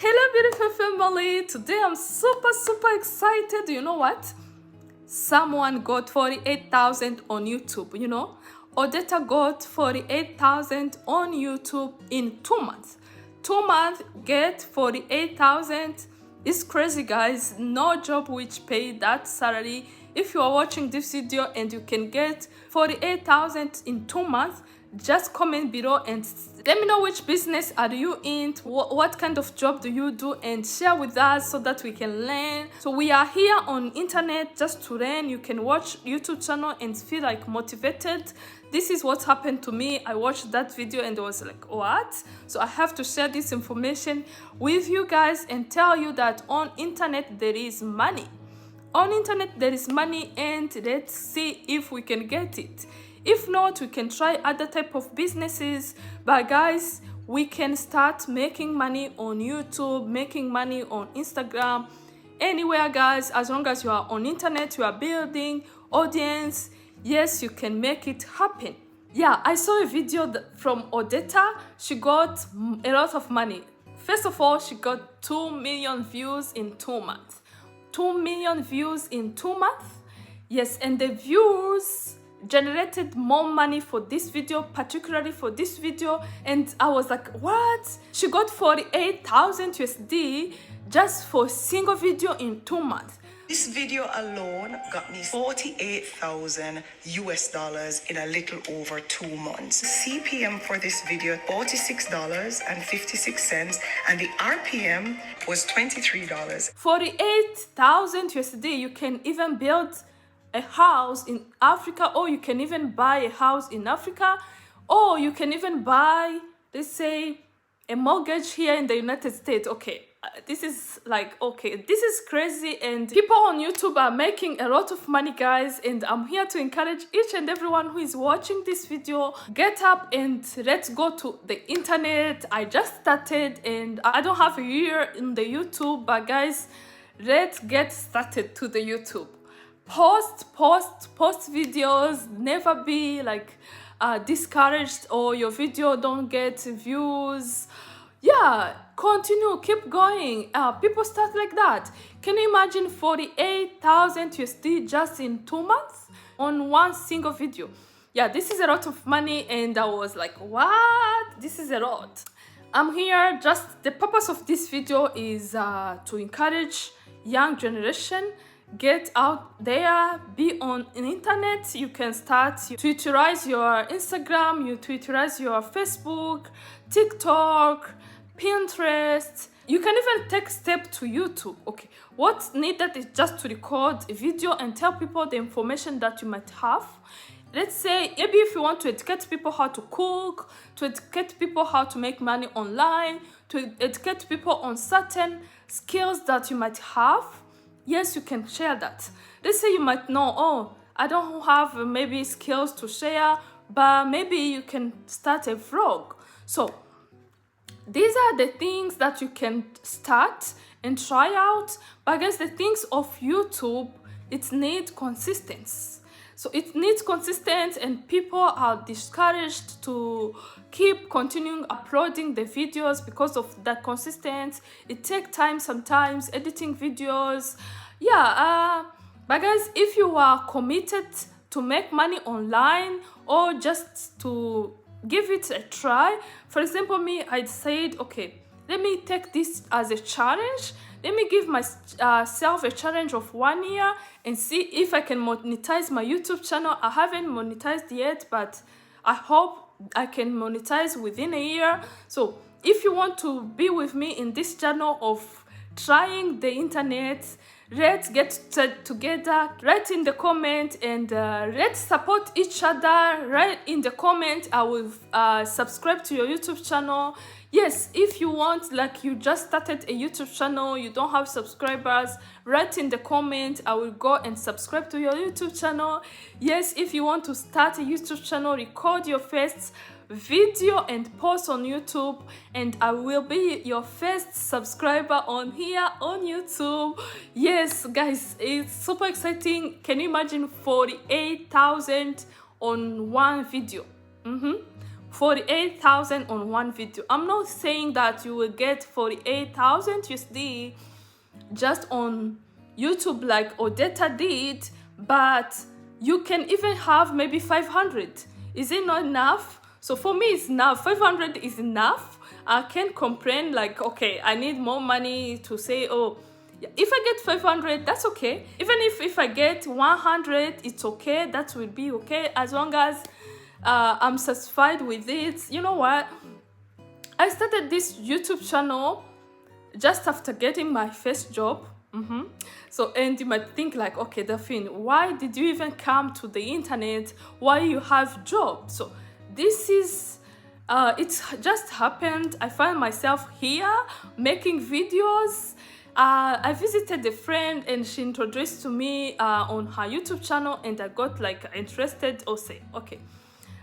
Hello beautiful family, today I'm super excited. You know what? Someone got 48,000 on YouTube, you know? Odetta got 48,000 on YouTube in 2 months. 2 months, get 48,000. It's crazy, guys. No job which pay that salary. If you are watching this video and you can get 48,000 in 2 months, just comment below and let me know which business are you in, what kind of job do you do, and share with us so that we can learn. So we are here on internet just to learn. You can watch YouTube channel and feel like motivated. This is what happened to me. I watched that video and I was like, what? So I have to share this information with you guys and tell you that on internet there is money. On internet there is money, and let's see if we can get it. If not, we can try other type of businesses. But guys, we can start making money on YouTube, making money on Instagram, anywhere, guys. As long as you are on internet, you are building audience. Yes, you can make it happen. Yeah, I saw a video from Odetta. She got a lot of money. First of all, she got 2 million views in 2 months. 2 million views in 2 months. Yes, and the views generated more money for this video, particularly for this video. And I was like, what? She got 48,000 USD just for a single video in 2 months. This video alone got me 48,000 US dollars in a little over 2 months. CPM for this video, $46.56, and the RPM was $23. 48,000 USD, you can even build a house in Africa, or you can even buy a house in Africa, or you can even buy, let's say, a mortgage here in the United States. Okay, this is like, okay, this is crazy, and people on YouTube are making a lot of money, guys, and I'm here to encourage each and everyone who is watching this video, get up and let's go to the internet. I just started and I don't have a year in the YouTube, but guys, let's get started to the YouTube. Post videos. Never be like discouraged or your video don't get views. Yeah, continue, keep going. People start like that. Can you imagine 48,000 USD just in 2 months on one single video? Yeah, this is a lot of money, and I was like, what? This is a lot. I'm here, just the purpose of this video is to encourage young generation. Get out there, be on the internet. You can start to utilize your Instagram, you utilize your Facebook, TikTok, Pinterest. You can even take step to YouTube. Okay, what's needed is just to record a video and tell people the information that you might have. Let's say maybe if you want to educate people how to cook, to educate people how to make money online, to educate people on certain skills that you might have. Yes, you can share that. Let's say you might know, oh, I don't have maybe skills to share, but maybe you can start a vlog. So these are the things that you can start and try out. But I guess the things of YouTube, it needs consistency. So it needs consistency, and people are discouraged to keep continuing uploading the videos because of that consistency. It takes time sometimes editing videos. Yeah, but guys, if you are committed to make money online or just to give it a try, for example, me, I said, okay, let me take this as a challenge. Let me give myself a challenge of 1 year and see if I can monetize my YouTube channel. I haven't monetized yet, but I hope I can monetize within a year. So if you want to be with me in this channel of trying the internet, let's get together. Write in the comment, and let's support each other. Write in the comment. I will subscribe to your YouTube channel. Yes, if you want, like you just started a YouTube channel, you don't have subscribers, write in the comment. I will go and subscribe to your YouTube channel. Yes, if you want to start a YouTube channel, record your first video and post on YouTube, and I will be your first subscriber on here on YouTube. Yes, guys, it's super exciting. Can you imagine 48,000 on one video? 48,000 on one video. I'm not saying that you will get 48,000 USD just on YouTube like Odetta did, but you can even have maybe 500. Is it not enough? So for me, it's enough. 500 is enough. I can't complain like, okay, I need more money to say, oh, if I get 500, that's okay. Even if I get 100, it's okay. That will be okay as long as I'm satisfied with it. You know what? I started this YouTube channel just after getting my first job. So, and you might think like, okay, Daphne, why did you even come to the internet? Why you have job? So this is it's just happened. I found myself here making videos. I visited a friend and she introduced to me on her YouTube channel, and I got like interested or say, okay,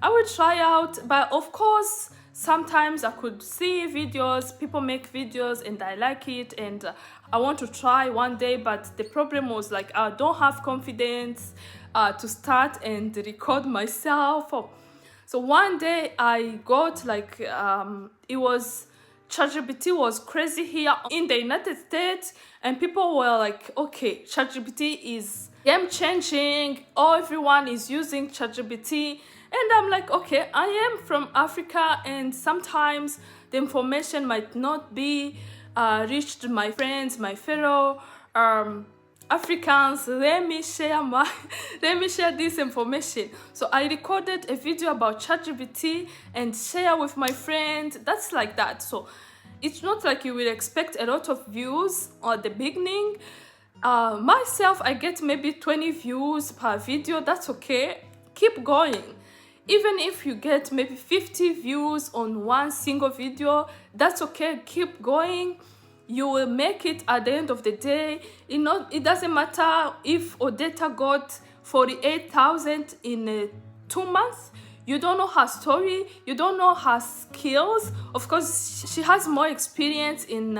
I will try out. But of course, sometimes I could see videos, people make videos and I like it, and I want to try one day, but the problem was like I don't have confidence to start and record myself. So one day I got like, it was, ChatGPT was crazy here in the United States, and people were like, okay, ChatGPT is game changing, everyone is using ChatGPT. And I'm like, okay, I am from Africa, and sometimes the information might not be reached my friends, my fellow Africans. Let me share this information. So I recorded a video about ChatGPT and share with my friend. That's like that. So it's not like you will expect a lot of views at the beginning. Myself, I get maybe 20 views per video. That's okay. Keep going. Even if you get maybe 50 views on one single video, that's okay. Keep going. You will make it at the end of the day. It doesn't matter if Odetta got 48,000 in 2 months. You don't know her story. You don't know her skills. Of course, she has more experience in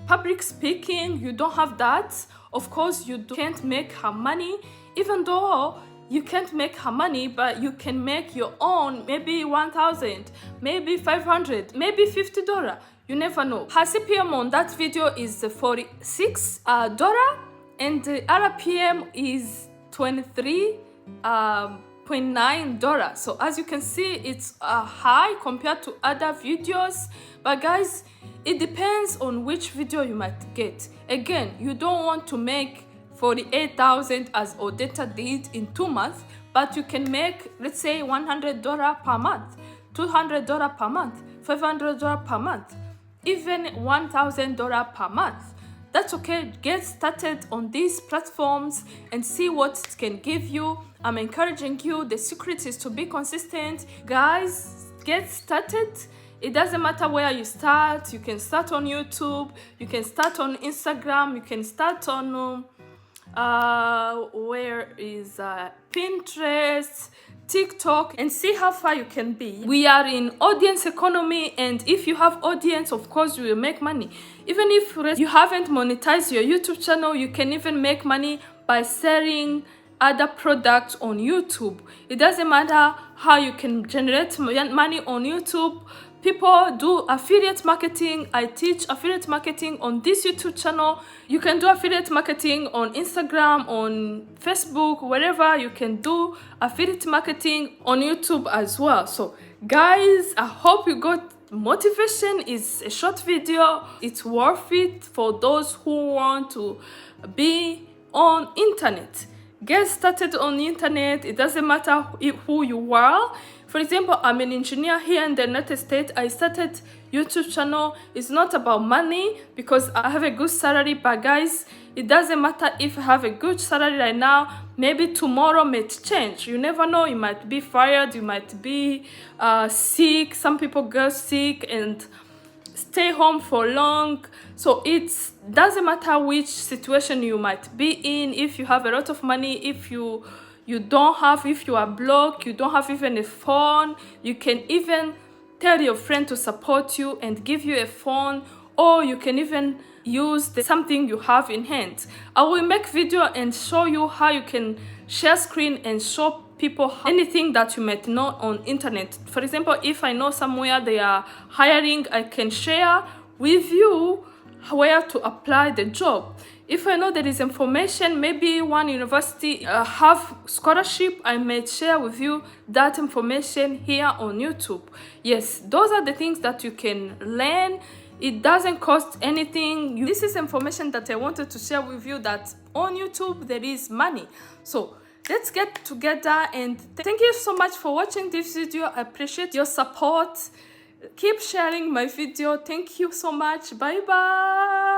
public speaking. You don't have that. Of course, you can't make her money, even though you can't make her money, but you can make your own, maybe 1,000, maybe 500, maybe $50. You never know. Her CPM on that video is $46, and the RPM is $23.9. So as you can see, it's high compared to other videos. But guys, it depends on which video you might get. Again, you don't want to make 48,000 as Odetta did in 2 months, but you can make, let's say, $100 per month, $200 per month, $500 per month, even $1,000 per month. That's okay. Get started on these platforms and see what it can give you. I'm encouraging you. The secret is to be consistent. Guys, get started. It doesn't matter where you start. You can start on YouTube, you can start on Instagram, you can start on Pinterest, TikTok, and see how far you can be. We are in audience economy, and if you have audience, of course you will make money. Even if you haven't monetized your YouTube channel, you can even make money by selling other products on YouTube. It doesn't matter how you can generate money on YouTube. People do affiliate marketing. I teach affiliate marketing on this YouTube channel. You can do affiliate marketing on Instagram, on Facebook, wherever. You can do affiliate marketing on YouTube as well. So guys, I hope you got motivation. It's a short video. It's worth it for those who want to be on internet. Get started on the internet. It doesn't matter who you are. For example, I'm an engineer here in the United States. I started YouTube channel. It's not about money because I have a good salary, but guys, it doesn't matter if I have a good salary right now. Maybe tomorrow might change. You never know. You might be fired. You might be sick. Some people get sick and stay home for long. So it doesn't matter which situation you might be in. If you have a lot of money, if you don't have, if you are broke, you don't have even a phone, you can even tell your friend to support you and give you a phone, or you can even use something you have in hand. I will make video and show you how you can share screen and show people anything that you might know on internet. For example, if I know somewhere they are hiring, I can share with you where to apply the job. If I know there is information, maybe one university have scholarship, I may share with you that information here on YouTube. Yes, those are the things that you can learn. It doesn't cost anything. This is information that I wanted to share with you, that on YouTube there is money. So let's get together, and thank you so much for watching this video. I appreciate your support. Keep sharing my video. Thank you so much. Bye bye.